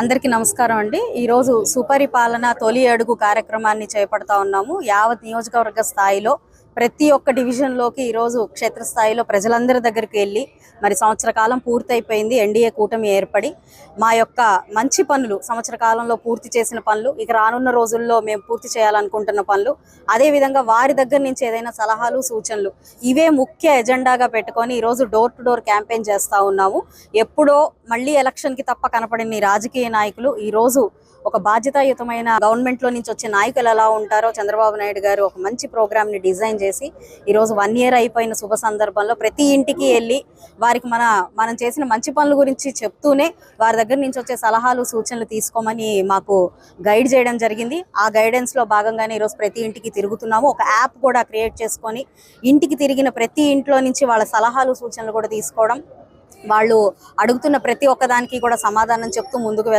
అందరికీ నమస్కారం అండి. ఈరోజు సుపరిపాలన తొలి అడుగు కార్యక్రమాన్ని చేపడతా ఉన్నాము. యావత్ నియోజకవర్గ స్థాయిలో ప్రతి ఒక్క డివిజన్లోకి ఈరోజు క్షేత్రస్థాయిలో ప్రజలందరి దగ్గరికి వెళ్ళి మరి సంవత్సర కాలం పూర్తయిపోయింది ఎన్డీఏ కూటమి ఏర్పడి మా యొక్క మంచి పనులు సంవత్సర కాలంలో పూర్తి చేసిన పనులు ఇక రానున్న రోజుల్లో మేము పూర్తి చేయాలనుకుంటున్న పనులు అదేవిధంగా వారి దగ్గర నుంచి ఏదైనా సలహాలు సూచనలు ఇవే ముఖ్య ఎజెండాగా పెట్టుకొని ఈరోజు డోర్ టు డోర్ క్యాంపెయిన్ చేస్తూ ఉన్నాము. ఎప్పుడో మళ్ళీ ఎలక్షన్కి తప్ప కనపడిన రాజకీయ నాయకులు ఈరోజు ఒక బాధ్యతాయుతమైన గవర్నమెంట్లో నుంచి వచ్చే నాయకులు ఎలా ఉంటారో చంద్రబాబు నాయుడు గారు ఒక మంచి ప్రోగ్రామ్ని డిజైన్ చేసి ఈరోజు 1 year అయిపోయిన శుభ సందర్భంలో ప్రతి ఇంటికి వెళ్ళి వారికి మనం చేసిన మంచి పనుల గురించి చెప్తూనే వారి దగ్గర నుంచి వచ్చే సలహాలు సూచనలు తీసుకోమని మాకు గైడ్ చేయడం జరిగింది. ఆ గైడెన్స్లో భాగంగానే ఈరోజు ప్రతి ఇంటికి తిరుగుతున్నాము. ఒక యాప్ కూడా క్రియేట్ చేసుకొని ఇంటికి తిరిగిన ప్రతి ఇంట్లో నుంచి వాళ్ళ సలహాలు సూచనలు కూడా తీసుకోవడం, వాళ్ళు అడుగుతున్న ప్రతి ఒక్కదానికి కూడా సమాధానం చెప్తూ ముందుకు